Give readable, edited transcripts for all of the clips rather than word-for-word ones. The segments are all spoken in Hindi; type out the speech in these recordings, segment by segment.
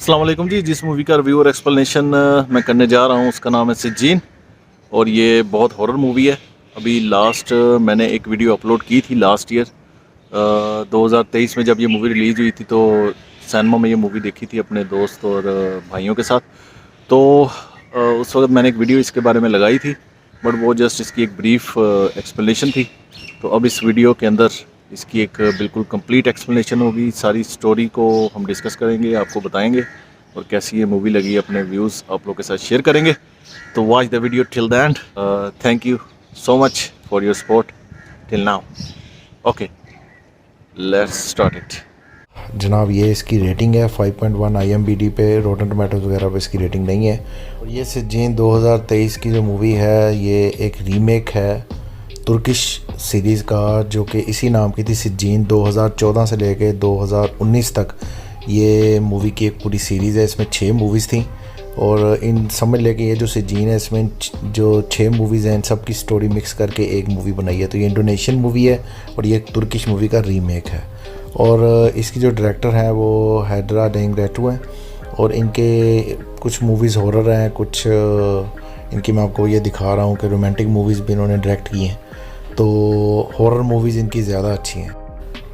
अस्सलाम वालेकुम जी। जिस मूवी का रिव्यू और एक्सप्लेनेशन मैं करने जा रहा हूँ उसका नाम है सिज्जीन और ये बहुत हॉरर मूवी है। अभी लास्ट मैंने एक वीडियो अपलोड की थी लास्ट ईयर 2023 में जब ये मूवी रिलीज़ हुई थी, तो सिनेमा में ये मूवी देखी थी अपने दोस्त और भाइयों के साथ। तो उस वक्त मैंने एक वीडियो इसके बारे में लगाई थी, बट वो जस्ट इसकी एक ब्रीफ एक्सप्लेनेशन थी। तो अब इस वीडियो के अंदर इसकी एक बिल्कुल कंप्लीट एक्सप्लेनेशन होगी। सारी स्टोरी को हम डिस्कस करेंगे, आपको बताएंगे और कैसी ये मूवी लगी अपने व्यूज़ आप लोग के साथ शेयर करेंगे। तो watch the video till the end. Thank you so much for your support till now. Okay, let's start it. जनाब ये इसकी रेटिंग है 5.1 IMDb पे। रोटन टोमेटोज़ वगैरह पे इसकी रेटिंग नहीं है। और ये सिज्जीन 2023 की जो मूवी है ये एक रीमेक है तुर्किश सीरीज़ का, जो कि इसी नाम की थी सिज्जीन। 2014 से लेके 2019 तक ये मूवी की एक पूरी सीरीज़ है। इसमें 6 मूवीज़ थी और इन समझ लेके ये जो सिज्जीन है इसमें जो 6 मूवीज़ हैं इन सब की स्टोरी मिक्स करके एक मूवी बनाई है। तो ये इंडोनेशियन मूवी है और ये एक तुर्किश मूवी का रीमेक है। और इसकी जो डायरेक्टर हैं वो हैदरा डेंगरेटू हैं और इनके कुछ मूवीज़ हॉरर हैं, कुछ इनकी मैं आपको ये दिखा रहा हूँ कि रोमांटिक मूवीज़ भी इन्होंने डायरेक्ट की हैं। तो हॉरर मूवीज़ इनकी ज़्यादा अच्छी हैं।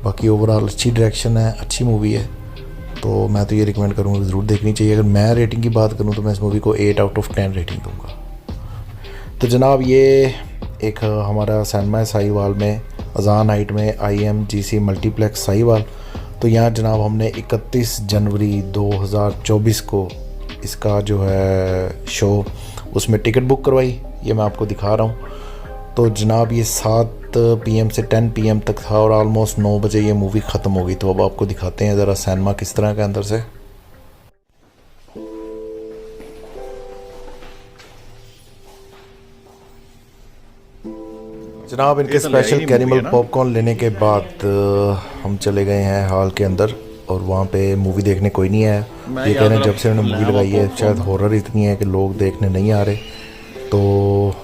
बाकी ओवरऑल अच्छी डायरेक्शन है, अच्छी मूवी है। तो मैं तो ये रिकमेंड करूँगा ज़रूर देखनी चाहिए। अगर मैं रेटिंग की बात करूँ तो मैं इस मूवी को 8 आउट ऑफ 10 रेटिंग दूँगा। तो जनाब ये एक हमारा सिनेमा है साहिवाल में, अजान हाइट में, IMGC मल्टीप्लेक्स साहिवाल। तो यहाँ जनाब हमने 31 जनवरी 2024 को इसका जो है शो उसमें टिकट बुक करवाई। ये मैं आपको दिखा रहा हूँ। तो जनाब ये 7 PM से 10 PM तक था और ऑलमोस्ट 9 बजे ये मूवी ख़त्म हो गई। तो अब आपको दिखाते हैं ज़रा सिनेमा किस तरह का अंदर से। जनाब इनके स्पेशल कैरेमल पॉपकॉर्न लेने के बाद हम चले गए हैं हॉल के अंदर और वहाँ पे मूवी देखने कोई नहीं है। ये कह रहे हैं जब से उन्होंने मूवी लगाई है शायद हॉरर इतनी है कि लोग देखने नहीं आ रहे। तो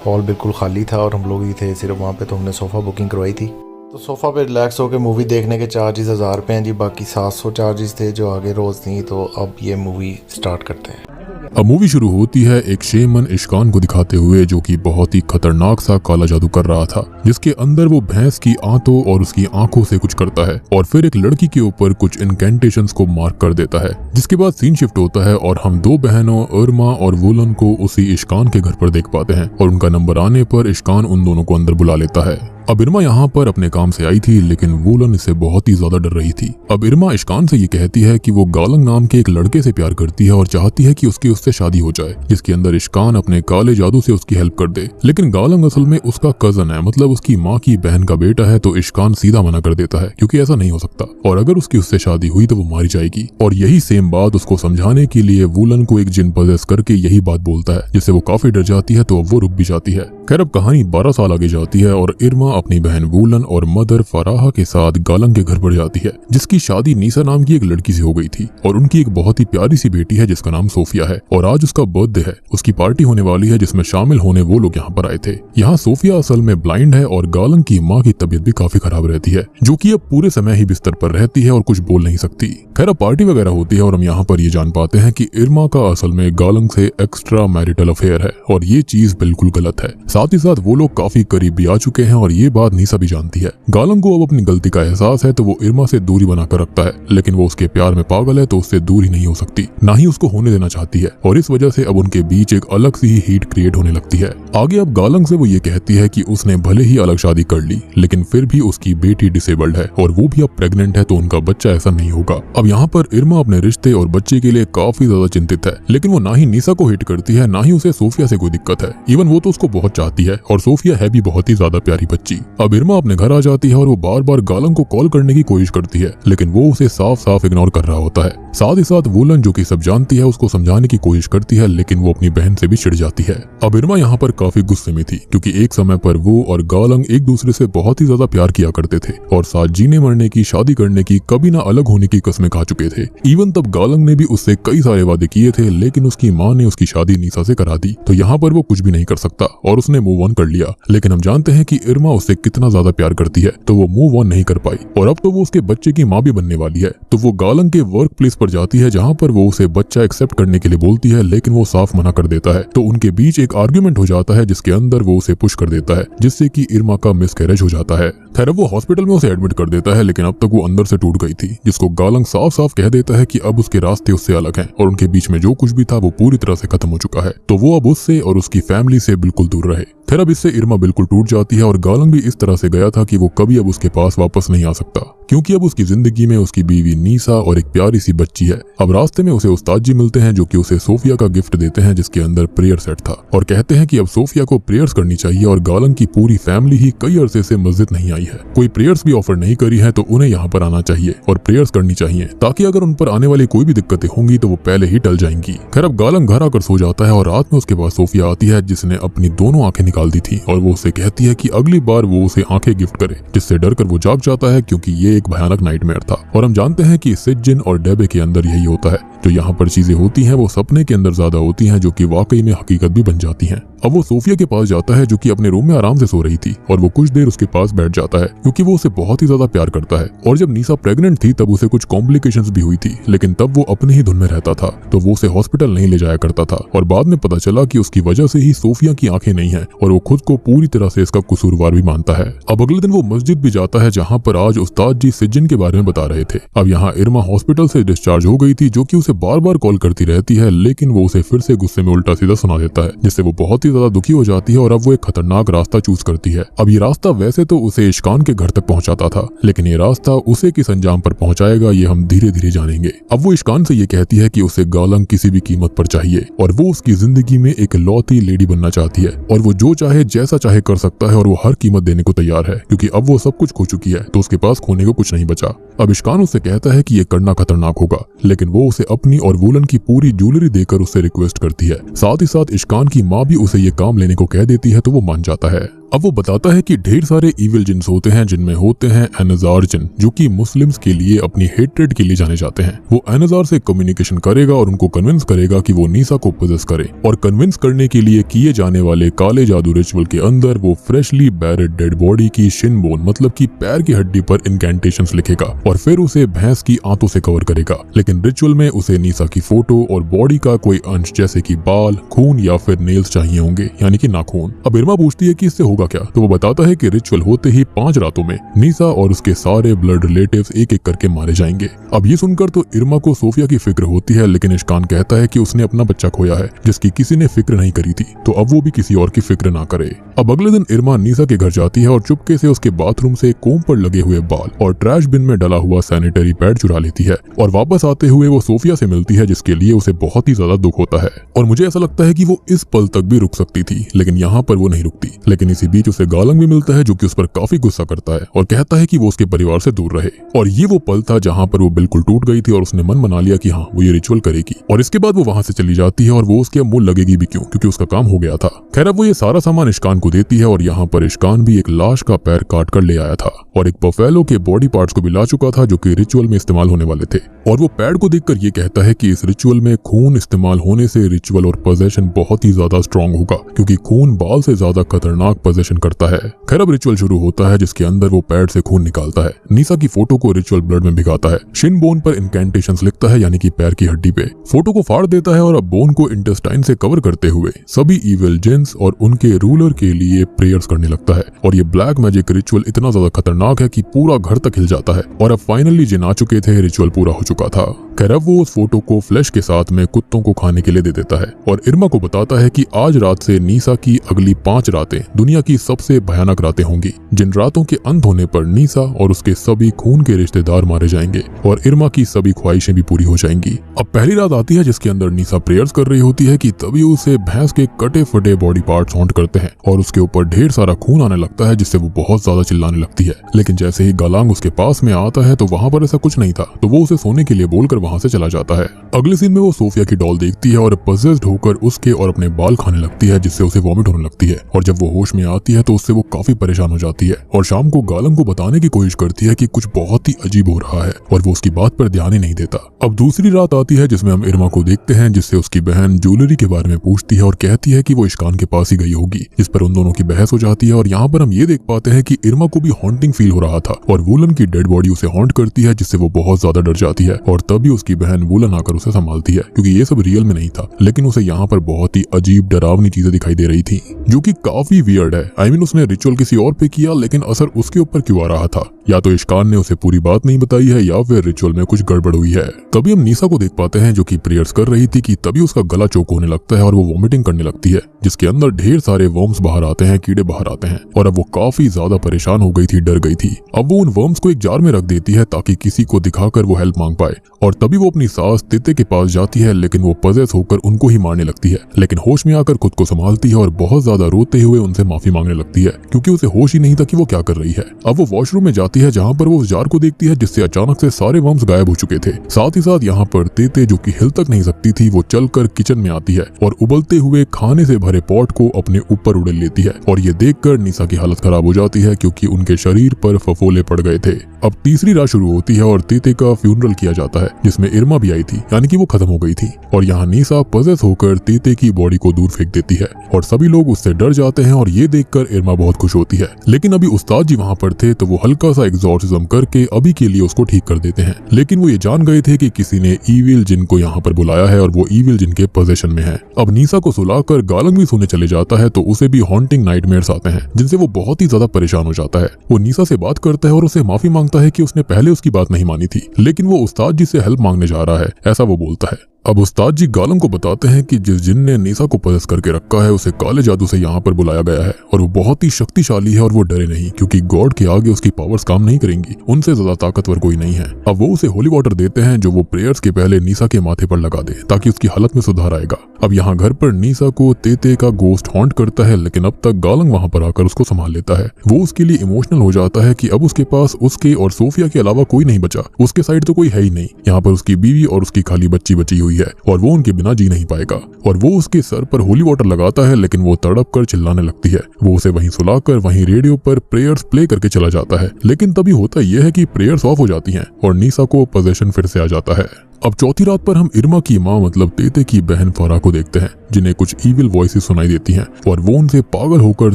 हॉल बिल्कुल खाली था और हम लोग ही थे सिर्फ वहाँ पे। तो हमने सोफ़ा बुकिंग करवाई थी। तो सोफ़ा पे रिलैक्स होकर मूवी देखने के चार्जेस 1000 रुपये हैं जी। बाकी 700 चार्जेस थे जो आगे रोज़ थी। तो अब ये मूवी स्टार्ट करते हैं। अब मूवी शुरू होती है एक शेमन इश्कान को दिखाते हुए जो कि बहुत ही खतरनाक सा काला जादू कर रहा था, जिसके अंदर वो भैंस की आंतों और उसकी आंखों से कुछ करता है और फिर एक लड़की के ऊपर कुछ इनकेंटेशंस को मार्क कर देता है। जिसके बाद सीन शिफ्ट होता है और हम 2 बहनों इरमा और वुलन को उसी इश्कान के घर पर देख पाते हैं और उनका नंबर आने पर इश्कान उन दोनों को अंदर बुला लेता है। अब इरमा यहाँ पर अपने काम से आई थी लेकिन वुलन इससे बहुत ही ज्यादा डर रही थी। अब इरमा इश्कान से ये कहती है कि वो गालंग नाम के एक लड़के से प्यार करती है और चाहती है कि उससे शादी हो जाए, जिसके अंदर इश्कान अपने काले जादू से उसकी हेल्प कर दे। लेकिन गालंग असल में उसका कजन है, मतलब उसकी माँ की बहन का बेटा है। तो इश्कान सीधा मना कर देता है क्योंकि ऐसा नहीं हो सकता और अगर उससे शादी हुई तो वो मारी जाएगी। और यही सेम बात उसको समझाने के लिए वुलन को एक जिन पजेस करके यही बात बोलता है, जिससे वो काफी डर जाती है। तो अब वो रुक भी जाती है। खैर अब कहानी 12 साल आगे जाती है और इरमा अपनी बहन वुलन और मदर फराहा के साथ गालंग के घर पर जाती है, जिसकी शादी नीसा नाम की एक लड़की से हो गई थी और उनकी एक बहुत ही प्यारी सी बेटी है जिसका नाम सोफिया है। और आज उसका बर्थडे है, उसकी पार्टी होने वाली है जिसमें शामिल होने वो लोग यहाँ पर आए थे। यहाँ सोफिया असल में ब्लाइंड है और गालंग की माँ की तबीयत भी काफी खराब रहती है, जो कि अब पूरे समय ही बिस्तर पर रहती है और कुछ बोल नहीं सकती। खैर अब पार्टी वगैरह होती है और हम यहाँ पर ये जान पाते हैं कि इरमा का असल में गालंग से एक्स्ट्रा मैरिटल अफेयर है और ये चीज बिल्कुल गलत है। साथ ही साथ वो लोग काफी करीब भी आ चुके हैं और ये बात नीसा भी जानती है। गालंग को अब अपनी गलती का एहसास है तो वो इरमा से दूरी बनाकर रखता है, लेकिन वो उसके प्यार में पागल है तो उससे दूरी नहीं हो सकती, ना ही उसको होने देना चाहती है। और इस वजह से अब उनके बीच एक अलग सी ही हीट क्रिएट होने लगती है। आगे अब गालंग से वो ये कहती है कि उसने भले ही अलग शादी कर ली लेकिन फिर भी उसकी बेटी डिसेबल्ड है और वो भी अब प्रेग्नेंट है, तो उनका बच्चा ऐसा नहीं होगा। अब यहाँ पर इरमा अपने रिश्ते और बच्चे के लिए काफी ज्यादा चिंतित है, लेकिन वो ना ही नीसा को हिट करती है ना ही उसे सोफिया से कोई दिक्कत है। इवन वो तो उसको बहुत चाहती है और सोफिया है भी बहुत ही ज्यादा प्यारी बच्ची। अब इरमा अपने घर आ जाती है और वो बार बार गालंग को कॉल करने की कोशिश करती है, लेकिन वो उसे साफ साफ इग्नोर कर रहा होता है। साथ ही साथ वुलन जो कि सब जानती है उसको समझाने की कोशिश करती है, लेकिन वो अपनी बहन से भी चिढ़ जाती है। अब इरमा यहाँ पर काफी गुस्से में थी क्योंकि एक समय पर वो और गालंग एक दूसरे से बहुत ही ज्यादा प्यार किया करते थे और साथ जीने मरने की, शादी करने की, कभी ना अलग होने की कस्में खा चुके थे। इवन तब गालंग ने भी उससे कई सारे वादे किए थे, लेकिन उसकी माँ ने उसकी शादी नीसा से करा दी। तो यहाँ पर वो कुछ भी नहीं कर सकता और उसने मूव ऑन कर लिया। लेकिन हम जानते हैं कि इरमा उससे कितना ज्यादा प्यार करती है, तो वो मूव ऑन नहीं कर पाई और अब तो वो उसके बच्चे की माँ भी बनने वाली है। तो वो गालंग के वर्क प्लेस पर जाती है जहाँ पर वो उसे बच्चा एक्सेप्ट करने के लिए बोलती है, लेकिन वो साफ मना कर देता है। तो उनके बीच एक आर्ग्यूमेंट हो जाता है जिसके अंदर वो उसे पुश कर देता है, जिससे कि इरमा का मिसकैरेज हो जाता है। खैर वो हॉस्पिटल में उसे एडमिट कर देता है, लेकिन अब तक वो अंदर से टूट गई थी, जिसको गालंग साफ साफ कह देता है कि अब उसके रास्ते उससे अलग हैं और उनके बीच में जो कुछ भी था वो पूरी तरह से खत्म हो चुका है। तो वो अब उससे और उसकी फैमिली से बिल्कुल दूर रहे। खैर अब इससे इरमा बिल्कुल टूट जाती है और गालंग भी इस तरह से गया था कि वो कभी अब उसके पास वापस नहीं आ सकता, क्योंकि अब उसकी जिंदगी में उसकी बीवी नीसा और एक प्यारी सी बच्ची है। अब रास्ते में उसे उस्ताद जी मिलते हैं जो कि उसे सोफिया का गिफ्ट देते हैं, जिसके अंदर प्रेयर सेट था, और कहते हैं कि अब सोफिया को प्रेयर्स करनी चाहिए और गालंग की पूरी फैमिली ही कई अरसे से मस्जिद नहीं आई है, कोई प्रेयर्स भी ऑफर नहीं करी है, तो उन्हें यहाँ पर आना चाहिए और प्रेयर्स करनी चाहिए, ताकि अगर उन पर आने वाली कोई भी दिक्कतें होंगी तो वो पहले ही टल जाएंगी। खैर अब गालंग घर आकर सो जाता है और रात में उसके पास सोफिया आती है, जिसने अपनी दोनों आंखें निकाल दी थी, और वो उसे कहती है कि अगली बार वो उसे आंखें गिफ्ट करे, जिससे डरकर वो जाग जाता है, क्योंकि ये एक भयानक नाइटमेयर था। और हम जानते हैं कि सिज्जिन और डेबे के अंदर यही होता है, जो यहाँ पर चीजें होती हैं वो सपने के अंदर ज्यादा होती हैं, जो कि वाकई में हकीकत भी बन जाती हैं। अब वो सोफिया के पास जाता है जो कि अपने रूम में आराम से सो रही थी, और वो कुछ देर उसके पास बैठ जाता है, क्योंकि वो उसे बहुत ही ज्यादा प्यार करता है। और जब नीसा प्रेग्नेंट थी तब उसे कुछ कॉम्प्लिकेशंस भी हुई थी, लेकिन तब वो अपने ही धुन में रहता था, तो वो उसे हॉस्पिटल नहीं ले जाया करता था। और बाद में पता चला कि उसकी वजह से ही सोफिया की आंखें नहीं है, और वो खुद को पूरी तरह से इसका कसूरवार भी मानता है। अब अगले दिन वो मस्जिद भी जाता है जहाँ पर आज उस्ताद जी सिज्जिन के बारे में बता रहे थे। अब यहाँ इरमा हॉस्पिटल से डिस्चार्ज हो गई थी, जो कि उसे बार बार कॉल करती रहती है, लेकिन वो उसे फिर से गुस्से में उल्टा सीधा सुना देता है, जिससे वो बहुत ही ज्यादा दुखी हो जाती है और अब वो एक खतरनाक रास्ता चूज करती है। अब ये रास्ता वैसे तो उसे इश्कान के घर तक पहुंचाता था, लेकिन ये रास्ता उसे किस अंजाम पर पहुंचाएगा ये हम धीरे धीरे जानेंगे। अब वो इश्कान से ये कहती है कि उसे गालंग किसी भी कीमत पर चाहिए, और वो उसकी जिंदगी में एक लौती लेडी बनना चाहती है, और वो जो चाहे जैसा चाहे कर सकता है, और वो हर कीमत देने को तैयार है, क्योंकि अब वो सब कुछ खो चुकी है, तो उसके पास खोने को कुछ नहीं बचा। अब इश्कान उससे कहता है कि ये करना खतरनाक होगा, लेकिन वो उसे अपनी और वुलन की पूरी ज्वेलरी देकर उससे रिक्वेस्ट करती है। साथ ही साथ इश्कान की माँ भी उसे ये काम लेने को कह देती है, तो वो मान जाता है। अब वो बताता है कि ढेर सारे इविल जिन्स होते हैं, जिनमें होते हैं एनजार जिन, जो कि मुस्लिम्स के लिए अपनी हेट्रेड के लिए जाने जाते हैं। वो एनजार से कम्युनिकेशन करेगा और उनको कन्विंस करेगा कि वो नीसा को पोजेस करे, और कन्विंस करने के लिए किए जाने वाले काले जादू रिचुअल के अंदर वो फ्रेशली बैरेड डेड बॉडी की शिन बोन मतलब की पैर की हड्डी पर इनकैंटेशंस लिखेगा, और फिर उसे भैंस की आंतों से कवर करेगा। लेकिन रिचुअल में उसे नीसा की फोटो और बॉडी का कोई अंश जैसे कि बाल, खून या फिर नेल्स चाहिए होंगे, यानी कि नाखून। अब इरमा पूछती है कि इससे होगा क्या, तो वो बताता है कि रिचुअल होते ही 5 रातों में नीसा और उसके सारे ब्लड रिलेटिव्स एक एक करके मारे जाएंगे। अब ये सुनकर तो इरमा को सोफिया की फिक्र होती है, लेकिन इश्कान कहता है कि उसने अपना बच्चा खोया है जिसकी किसी ने फिक्र नहीं करी थी, तो अब वो भी किसी और की फिक्र ना करे। अब अगले दिन इरमा नीसा के घर जाती है और चुपके से उसके बाथरूम से कोम पर लगे हुए बाल और ट्रैश बिन में डला हुआ सैनिटरी पैड चुरा लेती है, और वापस आते हुए वो सोफिया से मिलती है, जिसके लिए उसे बहुत ही ज्यादा दुख होता है। और मुझे ऐसा लगता है कि वो इस पल तक भी रुक सकती थी, लेकिन यहाँ पर वो नहीं रुकती। लेकिन इसी बीच उसे गालंग भी मिलता है, जो कि उस पर काफी गुस्सा करता है और कहता है कि वो उसके परिवार से दूर रहे। और ये वो पल था जहाँ पर वो बिल्कुल टूट गई थी और उसने मन बना लिया कि हाँ वो ये रिचुअल करेगी, और इसके बाद वो वहां से चली जाती है, और वो उसके मुंह लगेगी भी क्यों, क्योंकि उसका काम हो गया था। खैर अब वो ये सारा सामान इश्कान को देती है, और यहाँ पर इश्कान भी एक लाश का पैर काट कर ले आया था, और एक बफेलो के बॉडी पार्ट्स को भी ला चुका था, जो कि रिचुअल में इस्तेमाल होने वाले थे। और वो पैड को देखकर ये कहता है कि इस रिचुअल में खून इस्तेमाल होने से रिचुअल और पोजेशन बहुत ही ज्यादा स्ट्रॉन्ग होगा, क्योंकि खून बाल से ज्यादा खतरनाक पोजेशन करता है। खैर अब रिचुअल शुरू होता है, जिसके अंदर वो पैड से खून निकालता है, नीसा की फोटो को रिचुअल ब्लड में भिगाता है, शिन बोन पर इनकैंटेशंस लिखता है, यानी कि पैर की हड्डी पे, फोटो को फाड़ देता है, और अब बोन को इंटेस्टाइन से कवर करते हुए सभी इविल जिन्स और उनके रूलर के लिए प्रेयर्स करने लगता है। और ये ब्लैक मैजिक रिचुअल इतना ज्यादा खतरनाक है कि पूरा घर तक हिल जाता है, और अब फाइनली जिन आ चुके थे, रिचुअल पूरा हो चुका था। खैर अब वो उस फोटो को फ्लैश के साथ में कुत्तों को खाने के लिए दे देता है, और इरमा को बताता है कि आज रात से नीसा की अगली 5 रातें दुनिया की सबसे भयानक रातें होंगी, जिन रातों के अंत होने पर नीसा और उसके सभी खून के रिश्तेदार मारे जाएंगे, और इरमा की सभी ख्वाहिशें भी पूरी हो जाएंगी। अब पहली रात आती है, जिसके अंदर नीसा प्रेयर्स कर रही होती है कि तभी उसे भैंस के कटे फटे बॉडी पार्ट्स हॉन्ट करते हैं, और उसके ऊपर ढेर सारा खून आने लगता है, जिससे वो बहुत ज्यादा चिल्लाने लगती है। लेकिन जैसे ही गालंग उसके पास में आता है, तो वहां पर ऐसा कुछ नहीं था, तो वो उसे सोने के लिए बोलकर वहाँ से चला जाता है। अगले सीन में वो सोफिया की डॉल देखती है और पजेस्ड होकर उसके और अपने बाल खाने लगती है, जिससे उसे वॉमिट होने लगती है। और जब वो होश में आती है तो उससे वो काफी परेशान हो जाती है और शाम को गालम को बताने की कोशिश करती है कि कुछ बहुत ही अजीब हो रहा है, और वो उसकी बात पर ध्यान ही नहीं देता। अब दूसरी रात आती है जिसमें हम इरमा को देखते हैं, जिससे उसकी बहन ज्वेलरी के बारे में पूछती है और कहती है कि वो इश्कान के पास ही गई होगी, जिस पर उन दोनों की बहस हो जाती है। और यहाँ पर हम ये देख पाते हैं कि इरमा को भी हॉन्टिंग फील हो रहा था और वुलन की डेड बॉडी उसे हॉन्ट करती है, जिससे वो बहुत ज्यादा डर जाती है। और तभी उसकी बहन वुलन आकर उसे संभालती है, क्योंकि ये सब रियल में नहीं था, लेकिन उसे यहाँ पर बहुत ही अजीब डरावनी चीजें दिखाई दे रही थी, जो कि काफी वियर्ड है। आई मीन उसने रिचुअल किसी और पे किया, लेकिन असर उसके ऊपर क्यों आ रहा था? या तो इश्कान ने उसे पूरी बात नहीं बताई है, या फिर रिचुअल में कुछ गड़बड़ हुई है। तभी हम नीसा को देख पाते हैं जो कि प्रेयर्स कर रही थी कि तभी उसका गला चोक होने लगता है और वो वॉमिटिंग करने लगती है, जिसके अंदर ढेर सारे वर्म्स बाहर आते हैं, कीड़े बाहर आते हैं। और अब वो काफी ज्यादा परेशान हो गई थी, डर गई थी। अब वो उन वर्म्स को एक जार में रख देती है ताकि किसी को दिखाकर वो हेल्प मांग पाए। और तभी वो अपनी सास तिते के पास जाती है, लेकिन वो पजेस होकर उनको ही मारने लगती है, लेकिन होश में आकर खुद को संभालती है और बहुत ज्यादा रोते हुए उनसे माफी मांगने लगती है, क्योंकि उसे होश ही नहीं था कि वो क्या कर रही है। अब वो वॉशरूम में जाती है, जहाँ पर वो उस जार को देखती है, जिससे अचानक से सारे वर्म्स गायब हो चुके थे। साथ ही साथ यहाँ पर तेते, जो कि हिल तक नहीं सकती थी, वो चलकर किचन में आती है और उबलते हुए खाने से भरे पॉट को अपने ऊपर उड़ेल लेती है। और ये देखकर नीसा की हालत खराब हो जाती है, क्योंकि उनके शरीर पर फफोले पड़ गए थे। अब तीसरी रात शुरू होती है और तेते का फ्यूनरल किया जाता है, जिसमें इरमा भी आई थी, यानी कि वो खत्म हो गई थी। और यहाँ नीसा पजेस होकर तेते की बॉडी को दूर फेंक देती है और सभी लोग उससे डर जाते हैं। और ये देखकर इरमा बहुत खुश होती है, लेकिन अभी उस्ताद जी वहाँ पर थे, तो वो हल्का सा एग्जॉर्सिज्म करके अभी के लिए उसको ठीक कर देते हैं। लेकिन वो ये जान गए थे कि किसी ने ईविल जिन को यहाँ पर बुलाया है और वो ईविल जिन के पोजीशन में है। अब नीसा को सुलाकर गालंग भी सोने चले जाता है, तो उसे भी हॉन्टिंग नाइटमेयर्स आते हैं, जिनसे वो बहुत ही ज्यादा परेशान हो जाता है। वो नीसा से बात करता है और उसे माफी मांगता है कि उसने पहले उसकी बात नहीं मानी थी, लेकिन वो उस्ताद जी से हेल्प मांगने जा रहा है, ऐसा वो बोलता है। अब उस्ताद जी गालम को बताते हैं कि जिस जिन ने नीसा को पजेस करके रखा है, उसे काले जादू से यहाँ पर बुलाया गया है और वो बहुत ही शक्तिशाली है और वो डरे नहीं, क्योंकि गॉड के आगे उसकी पावर्स काम नहीं करेंगी, उनसे ज्यादा ताकतवर कोई नहीं है। अब वो उसे होली वाटर देते हैं, जो वो प्रेयर्स के पहले नीसा के माथे पर लगा दे, ताकि उसकी हालत में सुधार आएगा। अब यहाँ घर पर नीसा को तेते का गोस्ट हॉन्ट करता है, लेकिन अब तक गालंग वहाँ पर आकर उसको संभाल लेता है। वो उसके लिए इमोशनल हो जाता है कि अब उसके पास उसके और सोफिया के अलावा कोई नहीं बचा, उसके साइड तो कोई है ही नहीं। यहाँ पर उसकी बीवी और उसकी खाली बच्ची बची हुई है और वो उनके बिना जी नहीं पाएगा। और वो उसके सर पर होली वाटर लगाता है, लेकिन वो तड़प कर चिल्लाने लगती है। वो उसे वहीं सुलाकर वहीं रेडियो पर प्रेयर्स प्ले करके चला जाता है, लेकिन तभी होता यह है कि प्रेयर्स ऑफ हो जाती हैं और नीसा को पोजेशन फिर से आ जाता है। अब चौथी रात पर हम इरमा की माँ मतलब तेते की बहन फराह को देखते हैं, जिन्हें कुछ ईविल वॉइसेस सुनाई देती हैं और वो उनसे पागल होकर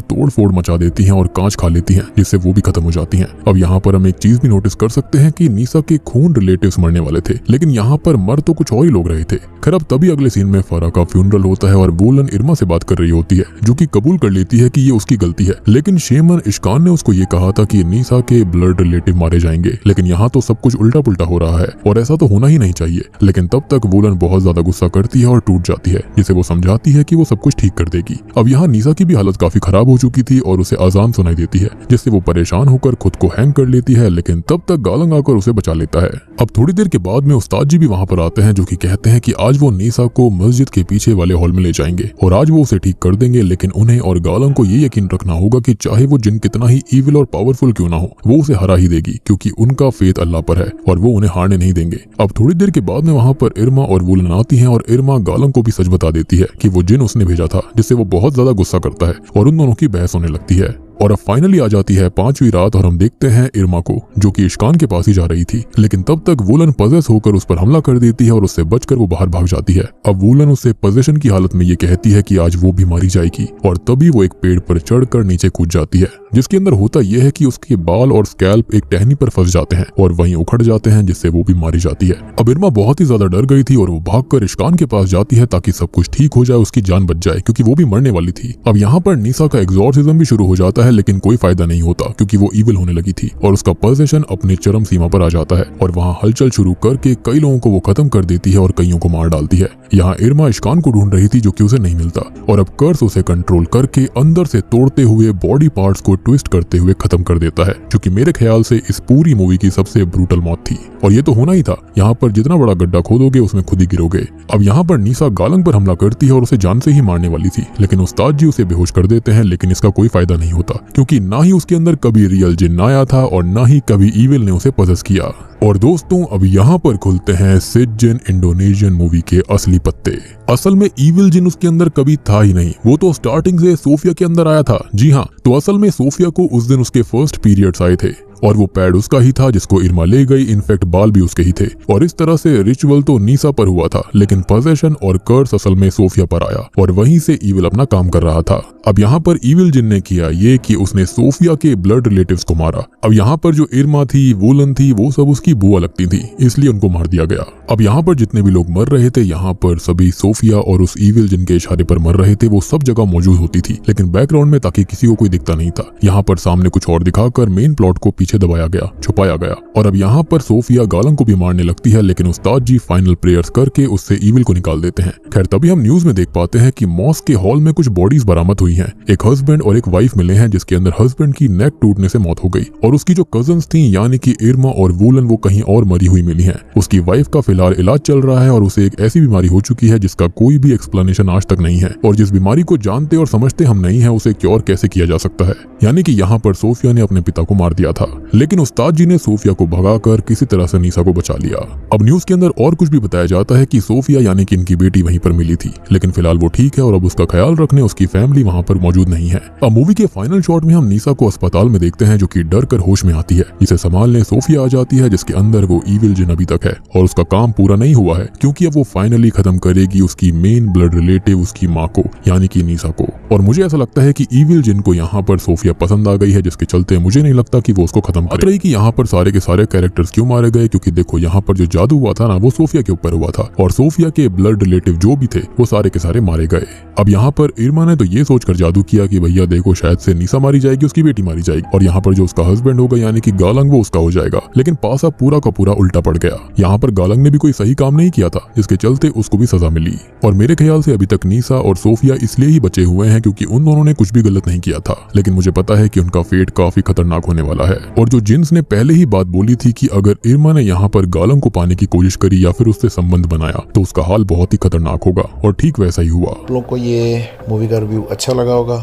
तोड़-फोड़ मचा देती हैं और कांच खा लेती हैं, जिससे वो भी खत्म हो जाती हैं। अब यहाँ पर हम एक चीज भी नोटिस कर सकते हैं कि नीसा के खून रिलेटिव्स मरने वाले थे, लेकिन यहाँ पर मर तो कुछ और ही लोग रहे थे। खैर अब तभी अगले सीन में फराह का फ्यूनरल होता है और वुलन इरमा से बात कर रही होती है, जो कि कबूल कर लेती है कि ये उसकी गलती है। लेकिन शेमन इश्कान ने उसको ये कहा था कि नीसा के ब्लड रिलेटिव मारे जाएंगे, लेकिन यहाँ तो सब कुछ उल्टा पुल्टा हो रहा है और ऐसा तो होना ही नहीं चाहिए। लेकिन तब तक वुलन बहुत ज्यादा गुस्सा करती है और टूट जाती है, जिसे वो समझाती है कि वो सब कुछ ठीक कर देगी। अब यहाँ नीसा की भी हालत काफी खराब हो चुकी थी और उसे अजान सुनाई देती है, जिससे वो परेशान होकर खुद को हैंग कर लेती है, लेकिन तब तक गालंग आकर उसे बचा लेता है। अब थोड़ी देर के बाद में उस्ताद जी भी वहाँ पर आते हैं, जो कि कहते हैं कि आज वो नीसा को मस्जिद के पीछे वाले हॉल में ले जाएंगे और आज वो उसे ठीक कर देंगे। लेकिन उन्हें और गालंग को ये यकीन रखना होगा कि चाहे वो जिन कितना ही ईविल और पावरफुल क्यों ना हो, वो उसे हरा ही देगी, क्योंकि उनका फेथ अल्लाह पर है और वो उन्हें हारने नहीं देंगे। अब थोड़ी देर के बाद में वहाँ पर इरमा और वुलन आती हैं और इरमा गालंग को भी सच बता देती है कि वो जिन उसने भेजा था, जिससे वो बहुत ज्यादा गुस्सा करता है और उन दोनों की बहस होने लगती है। और अब फाइनली आ जाती है 5वीं रात और हम देखते हैं इरमा को, जो कि इश्कान के पास ही जा रही थी, लेकिन तब तक वुलन पजेस होकर उस पर हमला कर देती है और उससे बचकर वो बाहर भाग जाती है। अब वुलन उससे पोजीशन की हालत में ये कहती है कि आज वो भी मारी जाएगी और तभी वो एक पेड़ पर चढ़कर नीचे कूद जाती है, जिसके अंदर होता यह है कि उसके बाल और स्कैल्प एक टहनी पर फंस जाते हैं और वहीं उखड़ जाते हैं, जिससे वो भी मारी जाती है। अब इरमा बहुत ही ज्यादा डर गई थी और वो भागकर इश्कान के पास जाती है ताकि सब कुछ ठीक हो जाए, उसकी जान बच जाए, क्योंकि वो भी मरने वाली थी। अब यहाँ पर नीसा का एग्जॉर्सिज्म भी शुरू हो जाता है, लेकिन कोई फायदा नहीं होता, क्योंकि वो ईविल होने लगी थी और उसका पोजीशन अपने चरम सीमा पर आ जाता है और वहाँ हलचल शुरू करके कई लोगों को वो खत्म कर देती है और कईयों को मार डालती है। यहाँ इरमा इश्कान को ढूंढ रही थी, जो कि उसे नहीं मिलता, और अब कर्स उसे कंट्रोल करके अंदर से तोड़ते हुए बॉडी पार्ट्स को ट्विस्ट करते हुए खत्म कर देता है, जो कि मेरे ख्याल से इस पूरी मूवी की सबसे ब्रूटल मौत थी। और ये तो होना ही था, यहाँ पर जितना बड़ा गड्ढा खोदोगे उसमें खुद ही गिरोगे। अब यहाँ पर नीसा गालंग पर हमला करती है और उसे जान से ही मारने वाली थी, लेकिन उस्ताद जी उसे बेहोश कर देते हैं, लेकिन इसका कोई फायदा नहीं होता, क्योंकि ना ही उसके अंदर कभी रियल जिन्न आया था और ना ही कभी ईविल ने उसे पजेस किया। और दोस्तों, अब यहाँ पर खुलते हैं सिड जिन इंडोनेशियन मूवी के असली पत्ते। असल में ईविल जिन उसके अंदर कभी था ही नहीं, वो तो स्टार्टिंग से सोफिया के अंदर आया था। जी हाँ, तो असल में सोफिया को उस दिन उसके फर्स्ट पीरियड्स आए थे और वो पैड उसका ही था जिसको इरमा ले गई, इनफैक्ट बाल भी उसके ही थे। और इस तरह से रिचुअल तो नीसा पर हुआ था, लेकिन पोजेशन और कर्स असल में सोफिया पर आया और वहीं से ईविल अपना काम कर रहा था। अब यहाँ पर ईविल जिन ने किया ये कि उसने सोफिया के ब्लड रिलेटिव्स को मारा। अब यहाँ पर जो इरमा थी, वुलन थी, वो सब उसकी बुआ लगती थी, इसलिए उनको मार दिया गया। अब यहाँ पर जितने भी लोग मर रहे थे, यहाँ पर सभी सोफिया और उस ईविल जिन के इशारे पर मर रहे थे। वो सब जगह मौजूद होती थी, लेकिन बैकग्राउंड में, ताकि किसी को कोई दिखता नहीं था। यहाँ पर सामने कुछ और दिखाकर मेन प्लॉट को पीछे दबाया गया, छुपाया गया। और अब यहाँ पर सोफिया गालंग को भी मारने लगती है, लेकिन उस्ताद जी फाइनल प्रेयर्स करके उससे ईविल को निकाल देते हैं। खैर, तभी हम न्यूज में देख पाते हैं कि मॉस्क के हॉल में कुछ बॉडीज बरामद हुई हैं। एक हस्बैंड और एक वाइफ मिले हैं, जिसके अंदर हस्बैंड की नेक टूटने से मौत हो गई और उसकी जो कजन्स थी यानी कि इरमा और वुलन, वो कहीं और मरी हुई मिली हैं। उसकी वाइफ का फिलहाल इलाज चल रहा है और उसे एक ऐसी बीमारी हो चुकी है जिसका कोई भी एक्सप्लेनेशन आज तक नहीं है, और जिस बीमारी को जानते और समझते हम नहीं है, उसे क्योर कैसे किया जा सकता है। यानी कि यहाँ पर सोफिया ने अपने पिता को मार दिया था, लेकिन उस्ताद जी ने सोफिया को भगाकर किसी तरह से नीसा को बचा लिया। अब न्यूज के अंदर और कुछ भी बताया जाता है कि सोफिया यानी कि इनकी बेटी वहीं पर मिली थी, लेकिन फिलहाल वो ठीक है और अब उसका ख्याल रखने उसकी फैमिली वहाँ पर मौजूद नहीं है। अब मूवी के फाइनल शॉट में हम नीसा को अस्पताल में देखते हैं, जो कि डर कर होश में आती है। इसे संभालने सोफिया आ जाती है, जिसके अंदर वो ईविल जिन अभी तक है और उसका काम पूरा नहीं हुआ है, क्योंकि अब वो फाइनली खत्म करेगी उसकी मेन ब्लड रिलेटिव, उसकी माँ को यानी कि नीसा को। और मुझे ऐसा लगता है कि ईविल जिन को यहाँ पर सोफिया पसंद आ गई है, जिसके चलते मुझे नहीं लगता कि वो उसको खत्म करे। कि यहाँ पर सारे के सारे कैरेक्टर्स क्यों मारे गए, क्योंकि देखो यहाँ पर जो जादू हुआ था ना, वो सोफिया के ऊपर हुआ था और सोफिया के ब्लड रिलेटिव जो भी थे वो सारे के सारे मारे गए। अब यहाँ पर इरमा ने तो ये सोचकर जादू किया कि भैया देखो शायद से नीसा मारी जाएगी, उसकी बेटी मारी जाएगी, और यहाँ पर जो उसका हस्बैंड होगा यानी कि गालंग, वो उसका हो जाएगा। लेकिन पासा पूरा का पूरा उल्टा पड़ गया। यहाँ पर गालंग ने भी कोई सही काम नहीं किया था, जिसके चलते उसको भी सजा मिली। और मेरे ख्याल से अभी तक नीसा और सोफिया इसलिए ही बचे हुए हैं क्योंकि उन दोनों ने कुछ भी गलत नहीं किया था, लेकिन मुझे पता है कि उनका फेट काफी खतरनाक होने वाला है। और जो जिन्स ने पहले ही बात बोली थी कि अगर इरमा ने यहाँ पर गालंग को पाने की कोशिश करी या फिर उससे संबंध बनाया तो उसका हाल बहुत ही खतरनाक होगा, और ठीक वैसा ही हुआ। आप लोगों को ये मूवी का रिव्यू अच्छा लगा होगा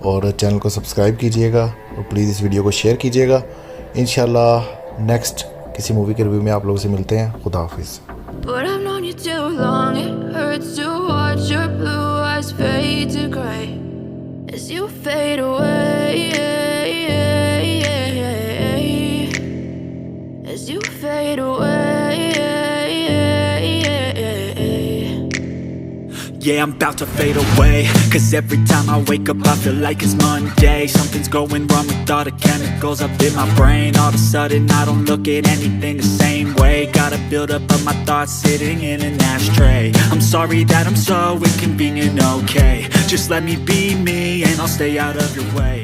और चैनल को सब्सक्राइब कीजिएगा और प्लीज़ इस वीडियो को शेयर कीजिएगा। इंशाल्लाह नेक्स्ट किसी मूवी के रिव्यू में आप लोगों से मिलते हैं। खुदा हाफिज़। But I've known you too long, it hurts to watch your blue eyes fade to gray as you fade away, as you fade away. Yeah, I'm about to fade away, 'cause every time I wake up I feel like it's Monday. Something's going wrong with all the chemicals up in my brain. All of a sudden I don't look at anything the same way. Gotta build up of my thoughts sitting in an ashtray. I'm sorry that I'm so inconvenient, okay. Just let me be me and I'll stay out of your way.